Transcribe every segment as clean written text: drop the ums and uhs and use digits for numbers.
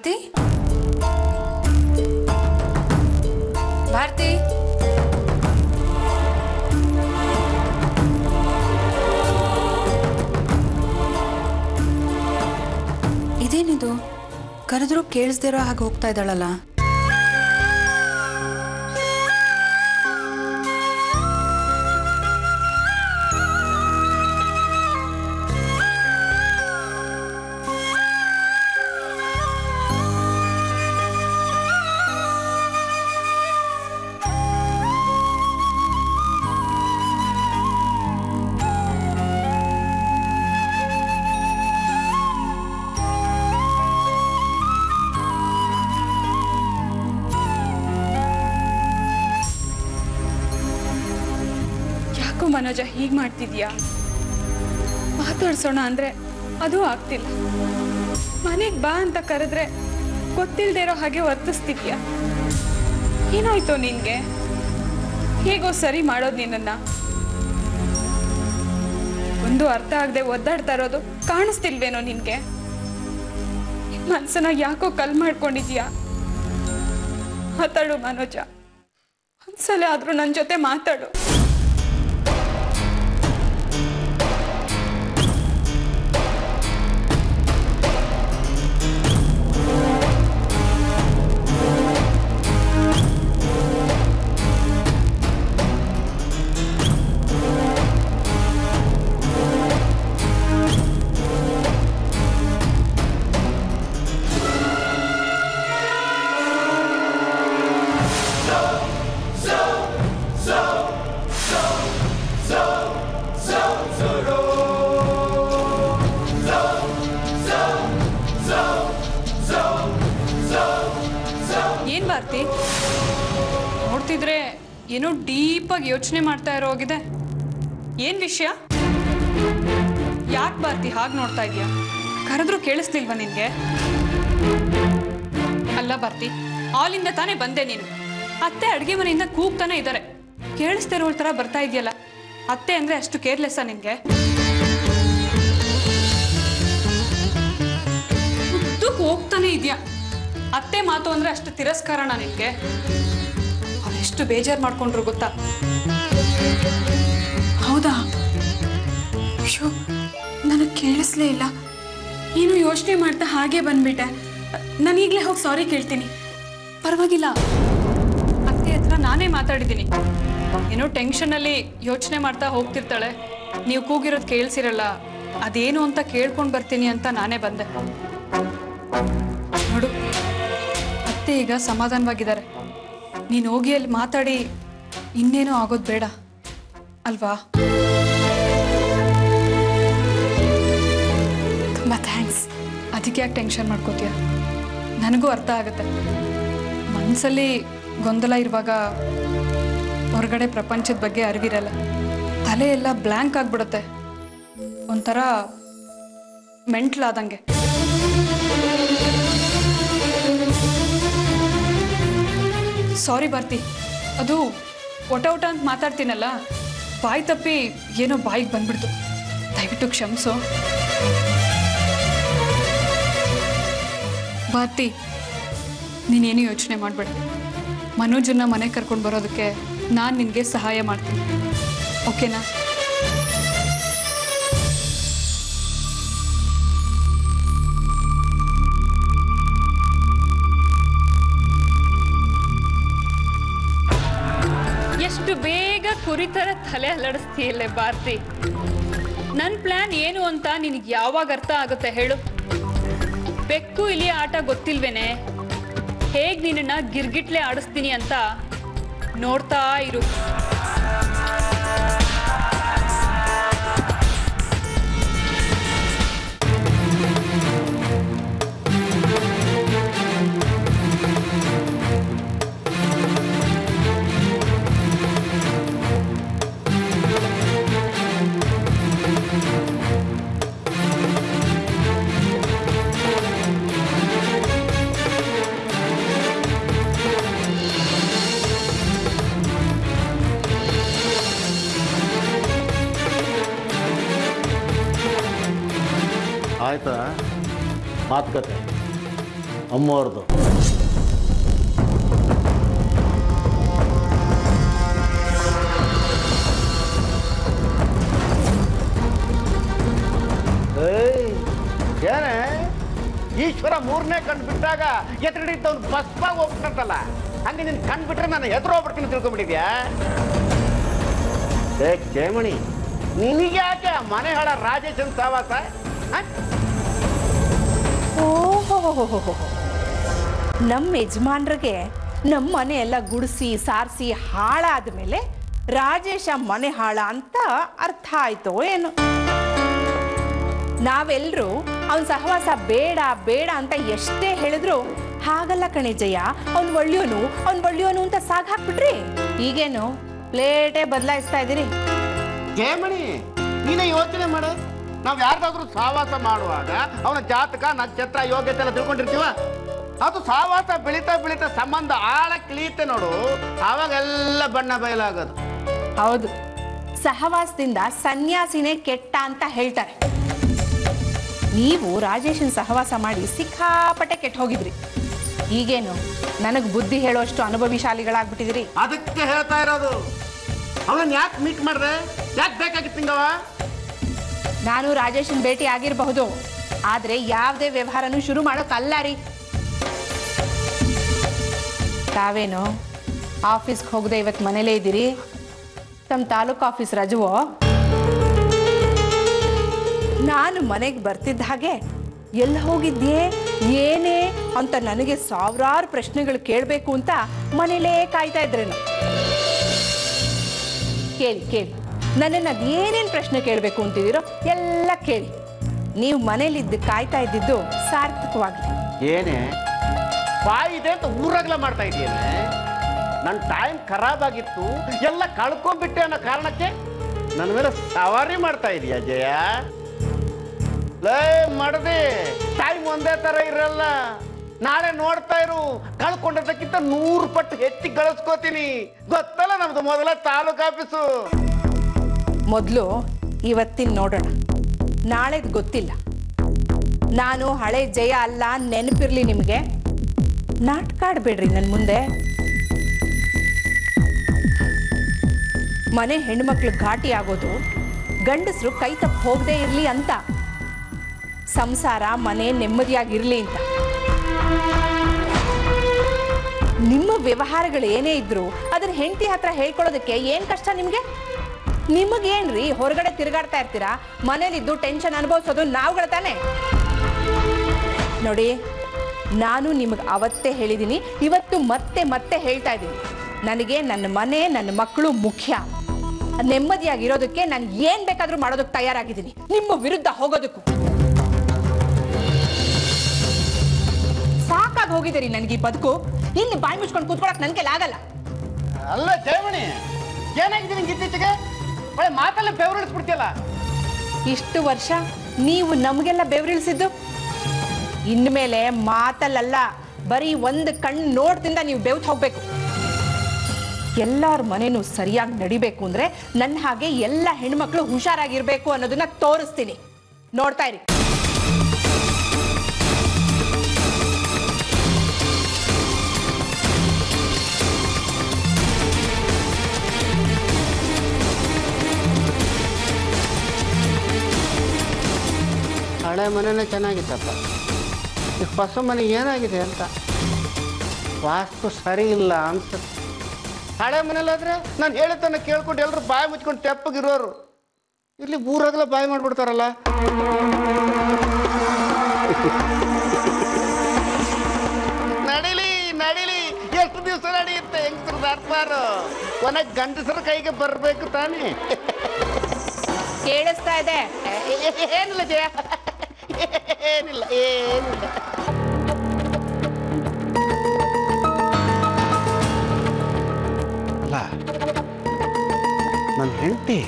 ಭಾರತಿ ಭಾರತಿ ಇದೇನಿದು ಕರೆದ್ರೂ ಕೇಳಿಸ್ದಿರೋ ಹಾಗೆ ಹೋಗ್ತಾ ಇದ್ದಾಳಲ್ಲ. ಮನೋಜ ಹೀಗೆ ಮಾಡ್ತಿದ್ಯಾ? ಮಾತಾಡ್ಸೋಣ ಅಂದ್ರೆ ಅದು ಆಗ್ತಿಲ್ಲ. ಮನೆಗೆ ಬಾ ಅಂತ ಕರೆದ್ರೆ ಗೊತ್ತಿಲ್ಲದೆ ಇರೋ ಹಾಗೆ ವರ್ತಿಸ್ತಿದ್ಯಾ? ಏನಾಯ್ತು ನಿನ್ಗೆ? ಹೇಗೋ ಸರಿ ಮಾಡೋದು ನಿನ್ನನ್ನ? ಒಂದು ಅರ್ಥ ಆಗದೆ ಒದ್ದಾಡ್ತಾ ಇರೋದು ಕಾಣಿಸ್ತಿಲ್ವೇನೋ ನಿನ್ಗೆ? ಮನ್ಸನ್ನ ಯಾಕೋ ಕಲ್ ಮಾಡ್ಕೊಂಡಿದ್ಯಾ? ಮಾತಾಡು ಮನೋಜ, ಒಂದ್ಸಲ ಆದ್ರೂ ನನ್ನ ಜೊತೆ ಮಾತಾಡು. ಏನ್ ಭಾರತಿ ನೋಡ್ತಿದ್ರೆ ಏನೋ ಡೀಪ್ ಆಗಿ ಯೋಚನೆ ಮಾಡ್ತಾ ಇರೋಗಿದೆ. ಏನ್ ವಿಷಯ? ಯಾಕೆ ಭಾರತಿ ಹಾಗೆ ನೋಡ್ತಾ ಇದೀಯಾ? ಕರೆದ್ರೂ ಕೇಳಿಸ್ತಿಲ್ವಾ ನಿನ್ಗೆ? ಅಲ್ಲ ಭಾರತಿ, ಆಲಿಂದ ತಾನೇ ಬಂದೆ ನೀನು. ಅತ್ತೆ ಅಡ್ಗೆ ಮನೆಯಿಂದ ಕೂಗ್ತಾನೆ ಇದ್ದಾರೆ. ಕೇಳಿಸ್ತಿರೋ ತರ ಬರ್ತಾ ಇದೆಯಲ್ಲ. ಅತ್ತೆ ಅಂದ್ರೆ ಅಷ್ಟು ಕೇರ್ಲೆಸ್ಸಾ ನಿನ್ಗೆ? ಹೋಗ್ತಾನೆ ಇದೆಯಾ? ಅತ್ತೆ ಮಾತು ಅಂದ್ರೆ ಅಷ್ಟು ತಿರಸ್ಕಾರಣ ನಿನ್ಗೆ? ಅವರೆಷ್ಟು ಬೇಜಾರು ಮಾಡ್ಕೊಂಡ್ರು ಗೊತ್ತಾ? ಹೌದಾ? ಅಯ್ಯೋ, ನನಗೆ ಕೇಳಿಸ್ಲೇ ಇಲ್ಲ. ಏನು ಯೋಚನೆ ಮಾಡ್ತಾ ಹಾಗೆ ಬಂದ್ಬಿಟ್ಟೆ. ನಾನು ಈಗಲೇ ಹೋಗಿ ಸಾರಿ ಕೇಳ್ತೀನಿ. ಪರವಾಗಿಲ್ಲ, ಅತ್ತೆ ಹತ್ರ ನಾನೇ ಮಾತಾಡಿದ್ದೀನಿ. ಏನೋ ಟೆನ್ಷನಲ್ಲಿ ಯೋಚನೆ ಮಾಡ್ತಾ ಹೋಗ್ತಿರ್ತಾಳೆ. ನೀವು ಕೂಗಿರೋದು ಕೇಳಿಸಿರಲ್ಲ, ಅದೇನು ಅಂತ ಕೇಳ್ಕೊಂಡು ಬರ್ತೀನಿ ಅಂತ ನಾನೇ ಬಂದೆ. ನೋಡು, ಅತ್ತೆ ಈಗ ಸಮಾಧಾನವಾಗಿದ್ದಾರೆ. ನೀನು ಹೋಗಿ ಅಲ್ಲಿ ಮಾತಾಡಿ ಇನ್ನೇನೋ ಆಗೋದು ಬೇಡ ಅಲ್ವಾ? ತುಂಬ ಥ್ಯಾಂಕ್ಸ್. ಅದಕ್ಕೆ ಯಾಕೆ ಟೆನ್ಷನ್ ಮಾಡ್ಕೋತೀಯ? ನನಗೂ ಅರ್ಥ ಆಗುತ್ತೆ. ಮನಸ್ಸಲ್ಲಿ ಗೊಂದಲ ಇರುವಾಗ ಹೊರಗಡೆ ಪ್ರಪಂಚದ ಬಗ್ಗೆ ಅರಿವಿರಲ್ಲ. ತಲೆ ಎಲ್ಲ ಬ್ಲ್ಯಾಂಕ್ ಆಗಿಬಿಡುತ್ತೆ. ಒಂಥರ ಮೆಂಟ್ಲಾದಂಗೆ. ಸಾರಿ ಭಾರತಿ, ಅದು ಒಟ ಅಂತ ಮಾತಾಡ್ತೀನಲ್ಲ, ಬಾಯಿ ತಪ್ಪಿ ಏನೋ ಬಾಯಿಗೆ ಬಂದ್ಬಿಡ್ತು. ದಯವಿಟ್ಟು ಕ್ಷಮಿಸು ಭಾರತಿ. ನೀನೇನು ಯೋಚನೆ ಮಾಡಬೇಡ. ಮನೋಜನ್ನ ಮನೆ ಕರ್ಕೊಂಡು ಬರೋದಕ್ಕೆ ನಾನು ನಿನಗೆ ಸಹಾಯ ಮಾಡ್ತೀನಿ, ಓಕೆನಾ? ಎಷ್ಟು ಬೇಗ ಕುರಿತರ ತಲೆ ಅಲ್ಲಾಡಿಸ್ತೀಯಲ್ಲೇ ಭಾರತಿ. ನನ್ನ ಪ್ಲಾನ್ ಏನು ಅಂತ ನಿನಗೆ ಯಾವಾಗ ಅರ್ಥ ಆಗುತ್ತೆ ಹೇಳು? ಬೆಕ್ಕು ಇಲ್ಲಿ ಆಟ ಗೊತ್ತಿಲ್ವೇನೆ? ಹೇಗೆ ನಿನ್ನನ್ನು ಗಿರ್ಗಿಟ್ಲೆ ಆಡಿಸ್ತೀನಿ ಅಂತ ನೋಡ್ತಾ ಇರು. ಆಯ್ತಾ ಮಾತುಕತೆ? ಅಮ್ಮವ್ರದ್ದು. ಏನೇ ಈಶ್ವರ ಮೂರನೇ ಕಣ್ಣು ಬಿಟ್ಟಾಗ ಎದುರಿದ್ದವ್ನು ಬಸ್ಪಾಗಿ ಹೋಗ್ಬಿಟ್ಟಂತಲ್ಲ, ಹಂಗೆ ನಿನ್ ಕಣ್ಣು ಬಿಟ್ರೆ ನಾನು ಎದುರು ಹೋಗ್ಬಿಡ್ತೀನಿ ತಿಳ್ಕೊಂಡ್ಬಿಟ್ಟಿದ್ಯಾ? ಏ ಜಯಮಣಿ, ನಿನಗೆ ಯಾಕೆ ಮನೆ ಹಾಳ ರಾಜೇಶನ್ ಸಹವಾಸ? ಓಹೋ, ನಮ್ಮ ಯಜಮಾನ್ರಿಗೆ ನಮ್ಮ ಮನೆ ಎಲ್ಲ ಗುಡಿಸಿ ಸಾರಿಸಿ ಹಾಳಾದ ಮೇಲೆ ರಾಜೇಶ ಮನೆ ಹಾಳ ಅಂತ ಅರ್ಥ ಆಯ್ತೋ ಏನು? ನಾವೆಲ್ಲರೂ ಅವನ ಸಹವಾಸ ಬೇಡ ಬೇಡ ಅಂತ ಎಷ್ಟೇ ಹೇಳಿದ್ರು ಹಾಗಲ್ಲ ಕಣೆ ಜಯ, ಅವ್ನು ಒಳ್ಳೆಯೋನು ಅಂತ ಸಾಗ್ ಹಾಕ್ಬಿಟ್ರಿ. ಈಗೇನು ಪ್ಲೇಟೇ ಬದಲಾಯಿಸ್ತಾ ಇದ್ದೀರಿ? ಜಯಮಣಿ, ನೀನೇ ಯೋಚನೆ ಮಾಡ. ನಾವ್ ಯಾರ್ದಾದ್ರೂ ಸಹವಾಸ ಮಾಡುವಾಗ ಅವನ ಜಾತಕ ನಕ್ಷತ್ರ ಯೋಗ್ಯತೆ ಎಲ್ಲ ತಿಳ್ಕೊಂಡಿರ್ತೀವ. ಅದು ಸಹವಾಸ ಬೆಳೀತಾ ಬೆಳೀತಾ ಸಂಬಂಧ ಆಳ ಕಿಳಿಯುತ್ತೆ ನೋಡು, ಆವಾಗೆಲ್ಲ ಬಣ್ಣ ಬಯಲಾಗೋದು. ಹೌದು, ಸಹವಾಸದಿಂದ ಸನ್ಯಾಸಿನೇ ಕೆಟ್ಟ ಅಂತ ಹೇಳ್ತಾರೆ. ನೀವು ರಾಜೇಶನ್ ಸಹವಾಸ ಮಾಡಿ ಸಿಕ್ಕಾಪಟ್ಟೆ ಕೆಟ್ಟ ಹೋಗಿದ್ರಿ. ಈಗೇನು ನನಗೆ ಬುದ್ಧಿ ಹೇಳೋಷ್ಟು ಅನುಭವಿಶಾಲಿಗಳಾಗ್ಬಿಟ್ಟಿದ್ರಿ. ಅದಕ್ಕೆ ಹೇಳ್ತಾ ಇರೋದು, ಅವನನ್ನ ಯಾಕೆ ಮೀಟ್ ಮಾಡ್ದೆ? ಯಾಕೆ ಬೇಕಾಗಿತ್ತು ನಿಂಗವ? ನಾನು ರಾಜೇಶನ್ ಭೇಟಿ ಆಗಿರಬಹುದು, ಆದ್ರೆ ಯಾವುದೇ ವ್ಯವಹಾರನೂ ಶುರು ಮಾಡೋಕ್ಕಲ್ಲ ರೀ. ತಾವೇನು ಆಫೀಸ್ಗೆ ಹೋಗದೆ ಇವತ್ತು ಮನೇಲೇ ಇದ್ದೀರಿ? ತಮ್ಮ ತಾಲೂಕು ಆಫೀಸ್ ರಜವೋ? ನಾನು ಮನೆಗೆ ಬರ್ತಿದ್ದ ಹಾಗೆ ಎಲ್ಲಿ ಹೋಗಿದ್ಯೆ ಏನೇ ಅಂತ ನನಗೆ ಸಾವಿರಾರು ಪ್ರಶ್ನೆಗಳು ಕೇಳಬೇಕು ಅಂತ ಮನೇಲೇ ಕಾಯ್ತಾ ಇದ್ರೇನು? ಕೇಳಿ ನನ್ನನ್ನು ಅದು ಏನೇನು ಪ್ರಶ್ನೆ ಕೇಳಬೇಕು ಅಂತಿದ್ದೀರೋ ಎಲ್ಲ ಕೇಳಿ. ನೀವು ಮನೇಲಿದ್ದು ಕಾಯ್ತಾ ಇದ್ದಿದ್ದು ಸಾರ್ಥಕವಾಗಲಿ. ಏನೇ ಬಾಯಿ ಇದೆ ಅಂತ ಊರಾಗ್ಲ ಮಾಡ್ತಾ ಇದೆಯೇನೆ? ನನ್ನ ಟೈಮ್ ಖರಾಬ್ ಆಗಿತ್ತು, ಎಲ್ಲ ಕಳ್ಕೊಂಡ್ಬಿಟ್ಟೆ ಅನ್ನೋ ಕಾರಣಕ್ಕೆ ನನ್ನ ಮೇಲೆ ಸವಾರಿ ಮಾಡ್ತಾ ಇದೀಯ ಜಯ? ಲೇ ಮಾಡದೆ, ಟೈಮ್ ಒಂದೇ ತರ ಇರಲ್ಲ. ನಾಳೆ ನೋಡ್ತಾ ಇರು, ಕಳ್ಕೊಂಡದಕ್ಕಿಂತ 100 ಪಟ್ಟು ಹೆಚ್ಚಿಗೆ ಗಳಿಸ್ಕೋತೀನಿ. ಗೊತ್ತಲ್ಲ ನಮ್ದು ಮೊದಲ ತಾಲೂಕು ಆಫೀಸು. ಮೊದಲು ಇವತ್ತಿನ ನೋಡೋಣ, ನಾಳೆದು ಗೊತ್ತಿಲ್ಲ. ನಾನು ಹಳೆ ಜಯ ಅಲ್ಲ, ನೆನಪಿರ್ಲಿ ನಿಮಗೆ. ನಾಟಕ ಆಡ್ಬೇಡ್ರಿ ನನ್ನ ಮುಂದೆ. ಮನೆ ಹೆಣ್ಮಕ್ಳು ಘಾಟಿ ಆಗೋದು ಗಂಡಸರು ಕೈ ತಪ್ಪು ಹೋಗದೆ ಇರಲಿ ಅಂತ, ಸಂಸಾರ ಮನೆ ನೆಮ್ಮದಿಯಾಗಿರ್ಲಿ ಅಂತ. ನಿಮ್ಮ ವ್ಯವಹಾರಗಳು ಏನೇ ಇದ್ರು ಅದನ್ನ ಹೆಂಡತಿ ಹತ್ರ ಹೇಳ್ಕೊಳ್ಳೋದಕ್ಕೆ ಏನ್ ಕಷ್ಟ ನಿಮ್ಗೆ? ನಿಮಗೇನ್ರಿ, ಹೊರಗಡೆ ತಿರುಗಾಡ್ತಾ ಇರ್ತೀರಾ, ಮನೇಲಿದ್ದು ಟೆನ್ಷನ್ ಅನುಭವಿಸೋದು ನಾವುಗಳ ತಾನೆ. ನೋಡಿ, ನಾನು ನಿಮಗೆ ಅವತ್ತೇ ಹೇಳಿದ್ದೀನಿ, ಇವತ್ತು ಮತ್ತೆ ಹೇಳ್ತಾ ಇದ್ದೀನಿ, ನನಗೆ ನನ್ನ ಮನೆ ನನ್ನ ಮಕ್ಕಳು ಮುಖ್ಯ. ನೆಮ್ಮದಿಯಾಗಿರೋದಕ್ಕೆ ನಾನು ಏನ್ ಬೇಕಾದ್ರೂ ಮಾಡೋದಕ್ಕೆ ತಯಾರಾಗಿದ್ದೀನಿ, ನಿಮ್ಮ ವಿರುದ್ಧ ಹೋಗೋದಕ್ಕೂ. ಸಾಕಾಗಿ ಹೋಗಿದ್ದೀರಿ ನನಗೆ ಈ ಬದುಕು. ಇಲ್ಲಿ ಬಾಯಿ ಮುಚ್ಕೊಂಡು ಕೂತ್ಕೊಳಕ್ ನನ್ ಕೈಲಿ ಆಗಲ್ಲ. ಅಲ್ಲ ಜಯಮಣಿ, ಏನಾಗಿದೆ ನಿಂಗೆ ಇತ್ತೀಚೆಗೆ? ಒಳ್ಳೆ ಮಾತಲ್ಲ ಬೆವರಿಳಿಸ್ಬಿಡ್ತಿಯಲ್ಲ. ಇಷ್ಟು ವರ್ಷ ನೀವು ನಮಗೆಲ್ಲ ಬೆವರಿಳಿಸಿದ್ದು, ಇನ್ಮೇಲೆ ಮಾತಲ್ಲ, ಬರೀ ಒಂದು ಕಣ್ಣು ನೋಡ್ದಿಂದ ನೀವು ಬೆವ್ತು ಹೋಗ್ಬೇಕು. ಎಲ್ಲರ ಮನೇನು ಸರಿಯಾಗಿ ನಡಿಬೇಕು ಅಂದ್ರೆ ನನ್ನ ಹಾಗೆ ಎಲ್ಲ ಹೆಣ್ಮಕ್ಳು ಹುಷಾರಾಗಿರ್ಬೇಕು ಅನ್ನೋದನ್ನ ತೋರಿಸ್ತೀನಿ. ನೋಡ್ತಾ ಇರಿ. ಹಳೆ ಮನೆನೇ ಚೆನ್ನಾಗಿತ್ತಪ್ಪ, ಈ ಹೊಸ ಮನೆ ಏನಾಗಿದೆ ಅಂತ ವಾಸ್ತು ಸರಿ ಇಲ್ಲ ಅನ್ಸುತ್ತೆ. ಹಳೆ ಮನೇಲಾದ್ರೆ ನಾನು ಹೇಳಿದ್ದನ್ನು ಕೇಳ್ಕೊಂಡು ಎಲ್ಲರೂ ಬಾಯಿ ಮುಚ್ಕೊಂಡು ತೆಪ್ಪಗಿರೋರು, ಇಲ್ಲಿ ಊರಾಗಲ ಬಾಯಿ ಮಾಡ್ಬಿಡ್ತಾರಲ್ಲ. ನಡಿಲಿ ಎಷ್ಟು ದಿವಸ ನಡೆಯುತ್ತೆ ಹೆಂಗಸರು ದಾಟ್ಬಾರು, ಕೊನೆಗೆ ಗಂಡಸರ ಕೈಗೆ ಬರಬೇಕು ತಾನೇ. ಕೇಳಿಸ್ತಾ ಇದೆ? ಏನಿಲ್ಲ ಜಯ, ಏನಿಲ್ಲ. ಅಲ್ಲ, ನನ್ನ ಹೆಂಡತಿ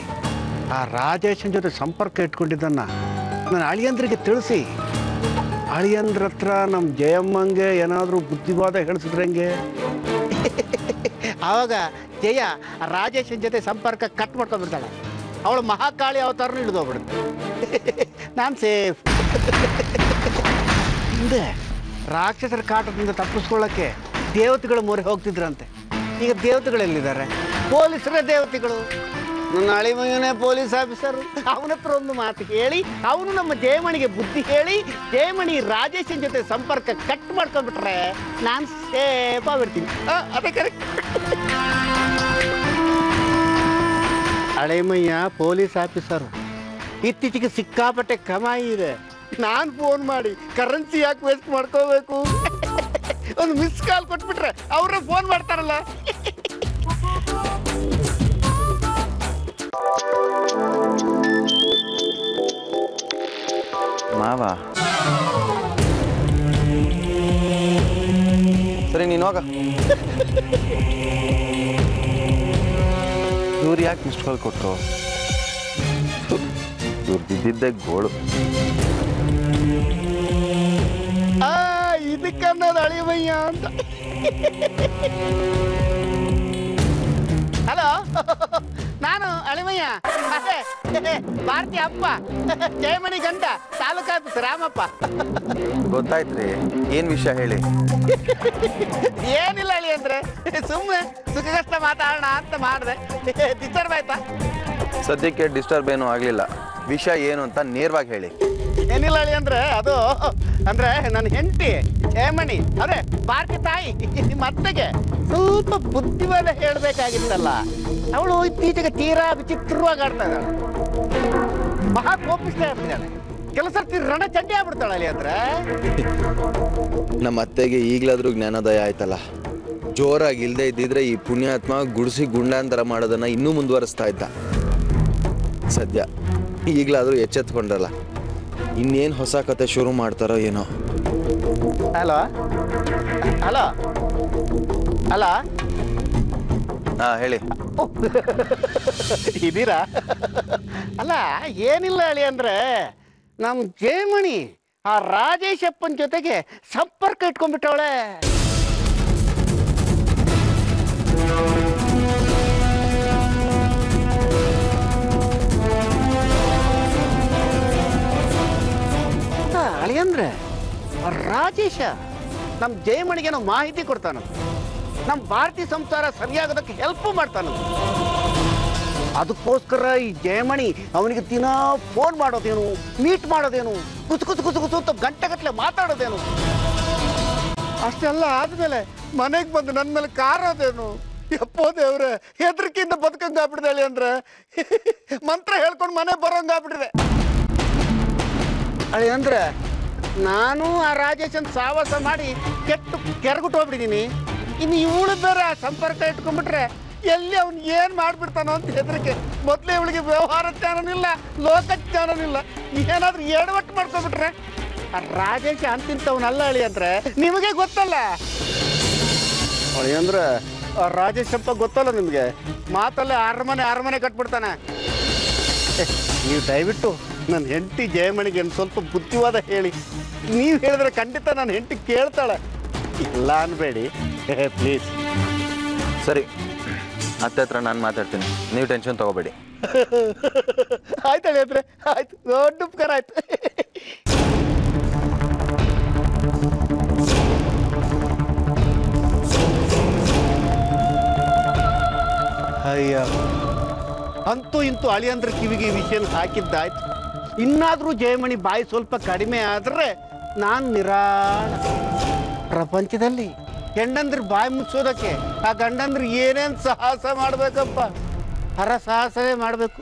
ಆ ರಾಜೇಶನ್ ಜೊತೆ ಸಂಪರ್ಕ ಇಟ್ಕೊಂಡಿದ್ದನ್ನ ನನ್ನ ಅಳಿಯಂದ್ರಿಗೆ ತಿಳಿಸಿ, ಅಳಿಯಂದ್ರ ಹತ್ರ ನಮ್ಮ ಜಯಮ್ಮಂಗೆ ಏನಾದರೂ ಬುದ್ಧಿವಾದ ಹೇಳಿಸಿದ್ರಂಗೆ ಆವಾಗ ಜಯ ರಾಜೇಶನ್ ಜೊತೆ ಸಂಪರ್ಕ ಕಟ್ ಮಾಡ್ಕೊಂಡ್ಬಿಡ್ತಾಳೆ. ಅವಳು ಮಹಾಕಾಳಿ ಅವತಾರನೂ ಹಿಡಿದೋಗ್ಬಿಡುತ್ತೆ. ನಾನು ಸೇಫ್. ಹಿಂದೆ ರಾಕ್ಷಸರ ಕಾಟದಿಂದ ತಪ್ಪಿಸ್ಕೊಳ್ಳೋಕ್ಕೆ ದೇವತೆಗಳು ಮೊರೆ ಹೋಗ್ತಿದ್ರಂತೆ. ಈಗ ದೇವತೆಗಳೆಲ್ಲಿದ್ದಾರೆ? ಪೊಲೀಸರೇ ದೇವತೆಗಳು. ನನ್ನ ಅಳಿಮಯ್ಯನೇ ಪೊಲೀಸ್ ಆಫೀಸರು. ಅವನ ಹತ್ರ ಒಂದು ಮಾತು ಹೇಳಿ ಅವನು ನಮ್ಮ ಜಯಮಣಿಗೆ ಬುದ್ಧಿ ಹೇಳಿ ಜಯಮಣಿ ರಾಜೇಶನ್ ಜೊತೆ ಸಂಪರ್ಕ ಕಟ್ ಮಾಡ್ಕೊಂಡ್ಬಿಟ್ರೆ ನಾನು ಸೇಫ್ ಆಗ್ಬಿಡ್ತೀನಿ. ಅದೇ ಕರೆಕ್ಟ್. ಅಳಿಮಯ್ಯ ಪೊಲೀಸ್ ಆಫೀಸರು, ಇತ್ತೀಚೆಗೆ ಸಿಕ್ಕಾಪಟ್ಟೆ ಕಮಾಯಿ ಇದೆ. ನಾನು ಫೋನ್ ಮಾಡಿ ಕರೆನ್ಸಿ ಯಾಕೆ ವೇಸ್ಟ್ ಮಾಡ್ಕೋಬೇಕು, ಒಂದು ಮಿಸ್ ಕಾಲ್ ಕೊಟ್ಬಿಟ್ರೆ ಅವ್ರೇ ಫೋನ್ ಮಾಡ್ತಾರಲ್ಲ. ಮಾವ ಸರಿ ನೀನು ಹೋಗ. ಇವ್ರು ಯಾಕೆ ಮಿಸ್ಡ್ ಕಾಲ್ ಕೊಟ್ಟರು? ಇವ್ರು ಬಿದ್ದಿದ್ದೆ ಗೋಳು. ಇದಕ್ಕನ್ನೋದು ಅಳಿಮಯ್ಯ ಅಂತ. ಹಲೋ, ನಾನು ಅಳಿಮಯ್ಯ, ಅದೇ ಭಾರತಿ ಅಪ್ಪ, ಜಯಮಣಿ ಗಂಡ, ತಾಲೂಕು ಆಫೀಸ್ ರಾಮಪ್ಪ. ಗೊತ್ತಾಯ್ತ್ರಿ, ಏನ್ ವಿಷಯ ಹೇಳಿ. ಏನಿಲ್ಲ ಅಳಿ ಅಂದ್ರೆ ಸುಮ್ಮನೆ ಸುಖ ಕಷ್ಟ ಮಾತಾಡೋಣ ಅಂತ ಮಾಡಿದೆ. ಡಿಸ್ಟರ್ಬ್ ಆಯ್ತಾ? ಸದ್ಯಕ್ಕೆ ಡಿಸ್ಟರ್ಬ್ ಏನೂ ಆಗ್ಲಿಲ್ಲ. ವಿಷಯ ಏನು ಅಂತ ನೇರವಾಗಿ ಹೇಳಿ. ಏನಿಲ್ಲ ಅಳಿ ಅಂದ್ರೆ ಅದು ಅಂದ್ರೆ ನನ್ನ ಹೆಂಡತಿ ಜಯಮಣಿ, ಅದೇ ಭಾರತಿ ತಾಯಿ ನಿಮ್ಮ ಅತ್ತೆಗೆ ಸ್ವಲ್ಪ ಬುದ್ಧಿವಾದ ಹೇಳ್ಬೇಕಾಗಿತ್ತಲ್ಲ. ಅವಳು ಇತ್ತೀಚೆಗೆ ತೀರಾ ವಿಚಿತ್ರವಾಗಿ ಆಡ್ತಾ ಇದ್ದಾಳೆ. ಮಹಾ ಕೋಪಿಷ್ಟ ಆಗ್ಬಿಟ್ಟಿದ್ದಾಳೆ. ಕೆಲಸ ರಣ ಚಂಡಿ ಆಗ್ಬಿಡ್ತಾಳೆ ಅಲ್ಲಿ ಅಂದ್ರೆ. ನಮ್ಮ ಅತ್ತೆಗೆ ಈಗಲಾದ್ರೂ ಜ್ಞಾನೋದಯ ಆಯ್ತಲ್ಲ. ಜೋರಾಗಿ ಇಲ್ಲದೆ ಇದ್ದಿದ್ರೆ ಈ ಪುಣ್ಯಾತ್ಮ ಗುಡಿಸಿ ಗುಂಡಾಂತರ ಮಾಡೋದನ್ನ ಇನ್ನೂ ಮುಂದುವರಿಸ್ತಾ ಇದ್ದ. ಸದ್ಯ ಈಗಲಾದ್ರೂ ಎಚ್ಚೆತ್ಕೊಂಡ್ರಲ್ಲ, ಇನ್ನೇನು ಹೊಸ ಕತೆ ಶುರು ಮಾಡ್ತಾರೋ ಏನೋ. ಹಲೋ ಹಲೋ ಹಲೋ, ಹೇಳಿ. ಇದೀರಾ? ಅಲ್ಲ ಏನಿಲ್ಲ ಅಳಿ ಅಂದ್ರೆ ನಮ್ ಜಯಮಣಿ ಆ ರಾಜೇಶಪ್ಪನ ಜೊತೆಗೆ ಸಂಪರ್ಕ ಇಟ್ಕೊಂಡ್ಬಿಟ್ಟವಳೆ. ಅಳಿ ಅಂದ್ರೆ ರಾಜೇಶ ನಮ್ ಜಯಮಣಿಗೇನೋ ಮಾಹಿತಿ ಕೊಡ್ತಾನ, ನಮ್ಮ ಭಾರತೀಯ ಸಂಸಾರ ಸರಿಯಾಗೋದಕ್ಕೆ ಹೆಲ್ಪ್ ಮಾಡ್ತಾನ. ಅದಕ್ಕೋಸ್ಕರ ಈ ಜಯಮಣಿ ಅವನಿಗೆ ದಿನ ಫೋನ್ ಮಾಡೋದೇನು, ಮೀಟ್ ಮಾಡೋದೇನು, ಕುಸು ಕುಸು ಕುಸು ಕುಸು ಅಂತ ಗಂಟೆಗಟ್ಟಲೆ ಮಾತಾಡೋದೇನು. ಅಷ್ಟೆಲ್ಲ ಆದ್ಮೇಲೆ ಮನೆಗೆ ಬಂದು ನನ್ನ ಮೇಲೆ ಕಾರೋದೇನು. ಎಪ್ಪೋ ದೇವ್ರೆ, ಹೆದರಿಕೆಯಿಂದ ಬದುಕಂಗಾಗ್ಬಿಡ್ದೆ ಅಂದ್ರೆ ಮಂತ್ರ ಹೇಳ್ಕೊಂಡು ಮನೆ ಬರೋಂಗಾಗ್ಬಿಟ್ಟಿದೆ. ಅಳಿ ಅಂದ್ರೆ ನಾನು ಆ ರಾಜೇಶನ್ ಸಾವಾಸ ಮಾಡಿ ಕೆಟ್ಟು ಕೆರಗುಟ್ಟು ಹೋಗ್ಬಿಟ್ಟಿದ್ದೀನಿ. ಇನ್ನು ಇವಳು ಬೇರೆ ಸಂಪರ್ಕ ಇಟ್ಕೊಂಡ್ಬಿಟ್ರೆ ಎಲ್ಲಿ ಅವ್ನು ಏನು ಮಾಡ್ಬಿಡ್ತಾನೋ ಅಂತ ಹೆದರಿಕೆ. ಮೊದಲೇ ಇವಳಿಗೆ ವ್ಯವಹಾರ ಜ್ಞಾನನಿಲ್ಲ, ಲೋಕ ಜ್ಞಾನನಿಲ್ಲ. ಏನಾದ್ರೂ ಎಡವಟ್ಟು ಮಾಡ್ಕೊಂಡ್ಬಿಟ್ರೆ ಆ ರಾಜೇಶ ಅಂತಿಂತವನಲ್ಲ ಅಳಿ ಅಂದ್ರೆ ನಿಮಗೆ ಗೊತ್ತಲ್ಲ. ಅಳಿ ಅಂದ್ರೆ ಆ ರಾಜೇಶಪ್ಪ ಗೊತ್ತಲ್ಲ ನಿಮಗೆ, ಮಾತಲ್ಲೇ ಅರಮನೆ ಕಟ್ಬಿಡ್ತಾನೆ. ನೀವು ದಯವಿಟ್ಟು ನನ್ನ ಹೆಂಡತಿ ಜಯಮಣಿಗೆ ಸ್ವಲ್ಪ ಬುದ್ಧಿವಾದ ಹೇಳಿ. ನೀವು ಹೇಳಿದ್ರೆ ಖಂಡಿತ ನನ್ನ ಹೆಂಡತಿ ಕೇಳ್ತಾಳೆ. ಇಲ್ಲ ಅನ್ಬೇಡಿ ಪ್ಲೀಸ್. ಸರಿ, ಅತ್ತೆ ಹತ್ರ ನಾನು ಮಾತಾಡ್ತೀನಿ, ನೀವು ಟೆನ್ಷನ್ ತಗೋಬೇಡಿ. ಆಯ್ತು ಅಳಿ ಅಂದ್ರೆ ಆಯ್ತು, ದೊಡ್ಡ ಉಪಕಾರ ಆಯ್ತು. ಅಯ್ಯ, ಅಂತೂ ಇಂತೂ ಅಳಿಯಂದ್ರ ಕಿವಿಗೆ ಈ ವಿಷಯ ಹಾಕಿದ್ದಾಯ್ತು. ಇನ್ನಾದ್ರೂ ಜಯಮಣಿ ಬಾಯಿ ಸ್ವಲ್ಪ ಕಡಿಮೆ ಆದ್ರೆ ನಾನು ನಿರಾಳ. ಪ್ರಪಂಚದಲ್ಲಿ ಹೆಂಡಂದ್ರ ಬಾಯಿ ಮುಚ್ಚೋದಕ್ಕೆ ಆ ಗಂಡಂದ್ರ ಏನೇನ್ ಸಾಹಸ ಮಾಡ್ಬೇಕಪ್ಪ, ಹರ ಸಾಹಸವೇ ಮಾಡ್ಬೇಕು.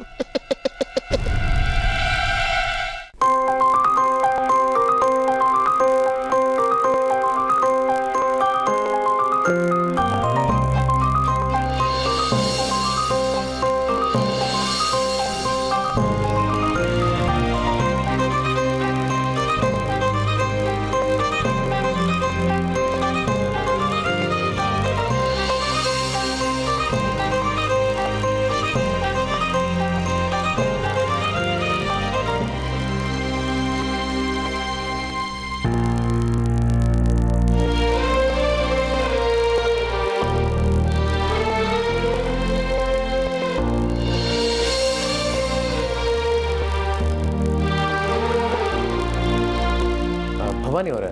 ಭವಾನಿ ಅವರೇ,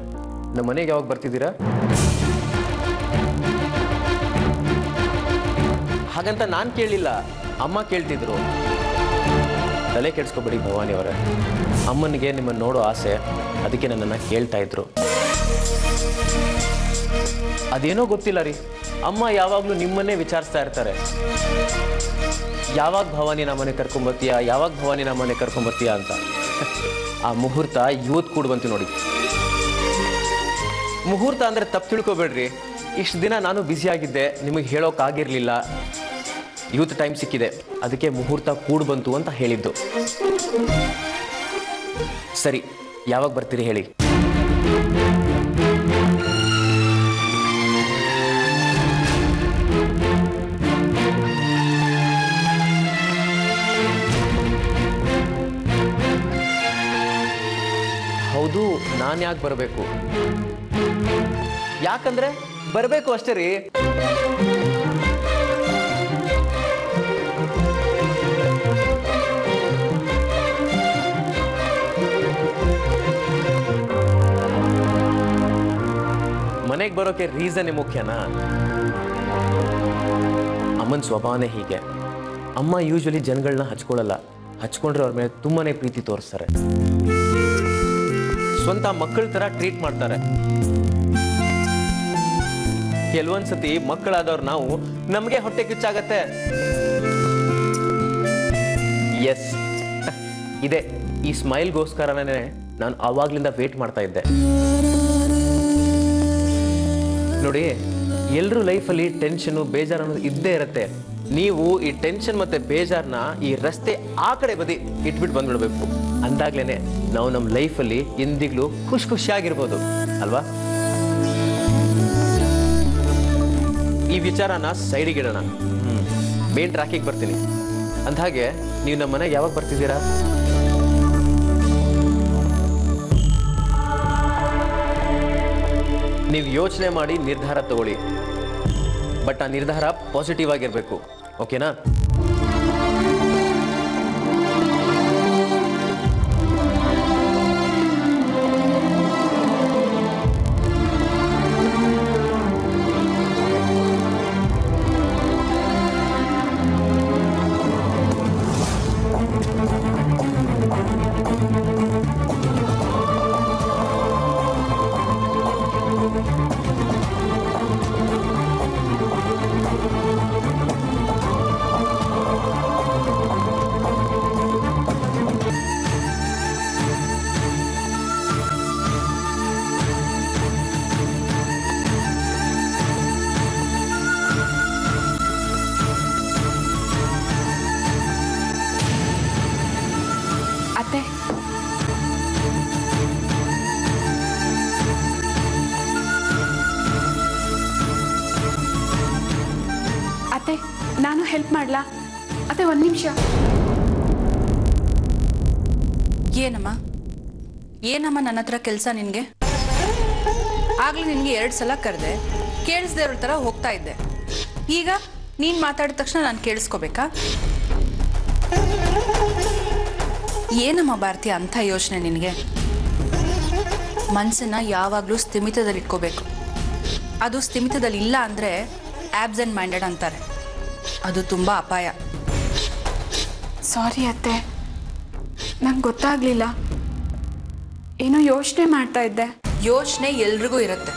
ನಮ್ಮ ಮನೆಗೆ ಯಾವಾಗ ಬರ್ತಿದ್ದೀರಾ? ಹಾಗಂತ ನಾನು ಕೇಳಲಿಲ್ಲ, ಅಮ್ಮ ಕೇಳ್ತಿದ್ರು. ತಲೆ ಕೆಡಿಸ್ಕೊಬೇಡಿ ಭವಾನಿ ಅವರೇ, ಅಮ್ಮನಿಗೆ ನಿಮ್ಮನ್ನು ನೋಡೋ ಆಸೆ, ಅದಕ್ಕೆ ನನ್ನನ್ನು ಕೇಳ್ತಾ ಇದ್ರು. ಅದೇನೋ ಗೊತ್ತಿಲ್ಲ ರೀ, ಅಮ್ಮ ಯಾವಾಗಲೂ ನಿಮ್ಮನ್ನೇ ವಿಚಾರಿಸ್ತಾ ಇರ್ತಾರೆ. ಯಾವಾಗ ಭವಾನಿ ನಮ್ಮನೆ ಕರ್ಕೊಂಬರ್ತೀಯಾ, ಯಾವಾಗ ಭವಾನಿ ನಮ್ಮನೆ ಕರ್ಕೊಂಬರ್ತೀಯಾ ಅಂತ. ಆ ಮುಹೂರ್ತ ಇವತ್ತು ಕೂಡ ಬಂತು ನೋಡಿ. ಮುಹೂರ್ತ ಅಂದರೆ ತಪ್ಪು ತಿಳ್ಕೊಬೇಡ್ರಿ, ಇಷ್ಟು ದಿನ ನಾನು ಬ್ಯುಸಿಯಾಗಿದ್ದೆ, ನಿಮಗೆ ಹೇಳೋಕ್ಕಾಗಿರಲಿಲ್ಲ. ಇವತ್ತು ಟೈಮ್ ಸಿಕ್ಕಿದೆ, ಅದಕ್ಕೆ ಮುಹೂರ್ತ ಕೂಡ ಬಂತು ಅಂತ ಹೇಳಿದ್ದು. ಸರಿ, ಯಾವಾಗ ಬರ್ತೀರಿ ಹೇಳಿ? ಹೌದು, ನಾನು ಯಾಕೆ ಬರಬೇಕು? ಯಾಕಂದ್ರೆ ಬರಬೇಕು ಅಷ್ಟೇ ರೀ. ಮನೆಗೆ ಬರೋಕೆ ರೀಸನ್ನೇ ಮುಖ್ಯನಾ? ಅಮ್ಮನ ಸ್ವಭಾವನೇ ಹೀಗೆ. ಅಮ್ಮ ಯೂಶ್ವಲಿ ಜನಗಳನ್ನ ಹಚ್ಕೊಳ್ಳಲ್ಲ, ಹಚ್ಕೊಂಡ್ರೆ ಅವ್ರ ಮೇಲೆ ತುಂಬಾನೇ ಪ್ರೀತಿ ತೋರಿಸ್ತಾರೆ. ಸ್ವಂತ ಮಕ್ಕಳ ತರ ಟ್ರೀಟ್ ಮಾಡ್ತಾರೆ. ಕೆಲವೊಂದ್ಸತಿ ಮಕ್ಕಳಾದವ್ರು ನಾವು, ನಮಗೆ ಹೊಟ್ಟೆ ಕಿಚ್ಚಾಗತ್ತೆ. ಎಸ್, ಇದೆ ಈ ಸ್ಮೈಲ್ಗೋಸ್ಕರನೇ ನಾನು ಆವಾಗ್ಲಿಂದ ವೇಟ್ ಮಾಡ್ತಾ ಇದ್ದೆ. ನೋಡಿ, ಎಲ್ಲರೂ ಲೈಫಲ್ಲಿ ಟೆನ್ಷನು, ಬೇಜಾರು ಅನ್ನೋದು ಇದ್ದೇ ಇರುತ್ತೆ. ನೀವು ಈ ಟೆನ್ಷನ್ ಮತ್ತೆ ಬೇಜಾರನ್ನ ಈ ರಸ್ತೆ ಆ ಕಡೆ ಬದಿ ಇಟ್ಬಿಟ್ಟು ಬಂದ್ಬಿಡ್ಬೇಕು. ಅಂದಾಗ್ಲೇನೆ ನಾವು ನಮ್ಮ ಲೈಫಲ್ಲಿ ಎಂದಿಗ್ಲೂ ಖುಷಿಯಾಗಿರ್ಬೋದು ಅಲ್ವಾ? ಈ ವಿಚಾರನ ಸೈಡಿಗೆ ಇಡೋಣ. ಮೇನ್ ಟ್ರ್ಯಾಕಿಗೆ ಬರ್ತೀನಿ. ಅಂದಹಾಗೆ ನೀವು ನಮ್ಮ ಮನೆಗೆ ಯಾವಾಗ ಬರ್ತಿದ್ದೀರಾ? ನೀವು ಯೋಚನೆ ಮಾಡಿ ನಿರ್ಧಾರ ತಗೊಳ್ಳಿ, ಬಟ್ ಆ ನಿರ್ಧಾರ ಪಾಸಿಟಿವ್ ಆಗಿರಬೇಕು. ಓಕೆನಾ? ಅತ್ತೆ, ಅತ್ತೆ, ನಾನು ಹೆಲ್ಪ್ ಮಾಡ್ಲಾ? ಅತ್ತೆ, ಒಂದು ನಿಮಿಷ. ಏನಮ್ಮ ನನ್ನ ಹತ್ರ ಕೆಲಸ ನಿನಗೆ? ಆಗ್ಲೂ ನಿನಗೆ 2 ಸಲ ಕರೆದೆ, ಕೇಳಿಸ್ದೇ ಇರೋ ಥರ ಹೋಗ್ತಾ ಇದ್ದೆ. ಈಗ ನೀನು ಮಾತಾಡಿದ ತಕ್ಷಣ ನಾನು ಕೇಳಿಸ್ಕೋಬೇಕಾ? ಏನಮ್ಮ ಭಾರತಿ ಅಂಥ ಯೋಚನೆ ನಿನಗೆ? ಮನಸ್ಸನ್ನ ಯಾವಾಗಲೂ ಸ್ಥಿಮಿತದಲ್ಲಿ ಇಟ್ಕೋಬೇಕು. ಅದು ಸ್ಥಿಮಿತದಲ್ಲಿ ಇಲ್ಲ ಅಂದರೆ ಆಬ್ಸೆಂಟ್ ಮೈಂಡೆಡ್ ಅಂತಾರೆ. ಅದು ತುಂಬ ಅಪಾಯ. ಸಾರಿ ಅತ್ತೆ, ನಂಗೆ ಗೊತ್ತಾಗ್ಲಿಲ್ಲ. ಏನೋ ಯೋಚನೆ ಮಾಡ್ತಾ ಇದ್ದೆ. ಯೋಚನೆ ಎಲ್ರಿಗೂ ಇರುತ್ತೆ.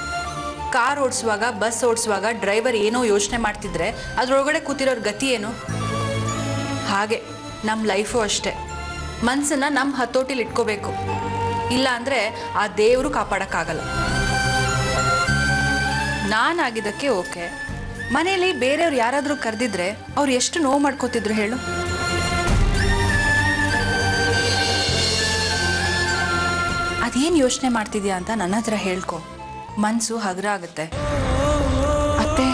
ಕಾರ್ ಓಡಿಸುವಾಗ, ಬಸ್ ಓಡಿಸುವಾಗ ಡ್ರೈವರ್ ಏನೋ ಯೋಚನೆ ಮಾಡ್ತಿದ್ರೆ ಅದರೊಳಗಡೆ ಕೂತಿರೋರ ಗತಿ ಏನು? ಹಾಗೆ ನಮ್ಮ ಲೈಫು ಅಷ್ಟೇ. ಮನಸ್ಸನ್ನ ನಮ್ಮ ಹತೋಟಿಲಿ ಇಟ್ಕೋಬೇಕು. ಇಲ್ಲ ಅಂದರೆ ಆ ದೇವರು ಕಾಪಾಡೋಕ್ಕಾಗಲ್ಲ. ನಾನಾಗಿದ್ದಕ್ಕೆ ಓಕೆ, ಮನೇಲಿ ಬೇರೆಯವ್ರು ಯಾರಾದರೂ ಕರೆದಿದ್ರೆ ಅವ್ರು ಎಷ್ಟು ನೋವು ಮಾಡ್ಕೋತಿದ್ರು ಹೇಳು? ಅದೇನು ಯೋಚನೆ ಮಾಡ್ತಿದ್ಯಾ ಅಂತ ನನ್ನ ಹತ್ರ ಹೇಳ್ಕೊ. ಮನಸ್ಸು ಹಗುರ ಆಗುತ್ತೆ. ಅತ್ತೆ,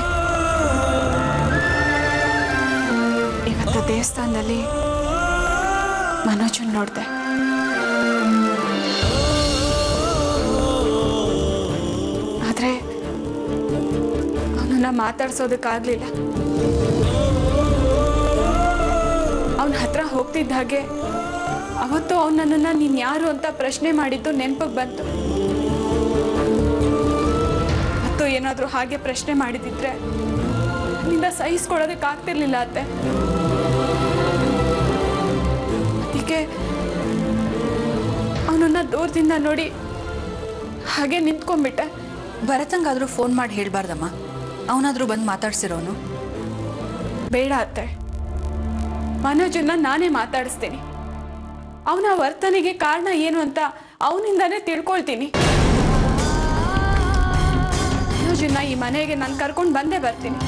ಇವತ್ತು ದೇವಸ್ಥಾನದಲ್ಲಿ ಮನೋಜನ್ ನೋಡಿದೆ. ಆದರೆ ಅವನನ್ನ ಮಾತಾಡ್ಸೋದಕ್ಕಾಗಲಿಲ್ಲ. ಅವನ ಹತ್ರ ಹೋಗ್ತಿದ್ದ ಹಾಗೆ ಅವತ್ತು ಅವನನ್ನ ನೀನು ಯಾರು ಅಂತ ಪ್ರಶ್ನೆ ಮಾಡಿದ್ದು ನೆನಪಿಗೆ ಬಂತು. ಏನಾದರೂ ಹಾಗೆ ಪ್ರಶ್ನೆ ಮಾಡಿದಿದ್ರೆ ನಿಂದ ಸಹಿಸ್ಕೊಳ್ಳೋದಕ್ಕೆ ಆಗ್ತಿರ್ಲಿಲ್ಲ ಅತ್ತೆ. ಅದಕ್ಕೆ ಅವನನ್ನ ದೂರದಿಂದ ನೋಡಿ ಹಾಗೆ ನಿಂತ್ಕೊಂಡ್ಬಿಟ್ಟೆ. ಭರತಂಗಾದ್ರೂ ಫೋನ್ ಮಾಡಿ ಹೇಳ್ಬಾರ್ದಮ್ಮ, ಅವನಾದ್ರೂ ಬಂದು ಮಾತಾಡ್ಸಿರೋನು. ಬೇಡ ಅತ್ತೆ, ಮನೋಜನ್ನ ನಾನೇ ಮಾತಾಡಿಸ್ತೀನಿ. ಅವನ ವರ್ತನೆಗೆ ಕಾರಣ ಏನು ಅಂತ ಅವನಿಂದಾನೇ ತಿಳ್ಕೊಳ್ತೀನಿ. ಮನೋಜನ್ನ ಈ ಮನೆಗೆ ನಾನು ಕರ್ಕೊಂಡು ಬಂದೇ ಬರ್ತೀನಿ.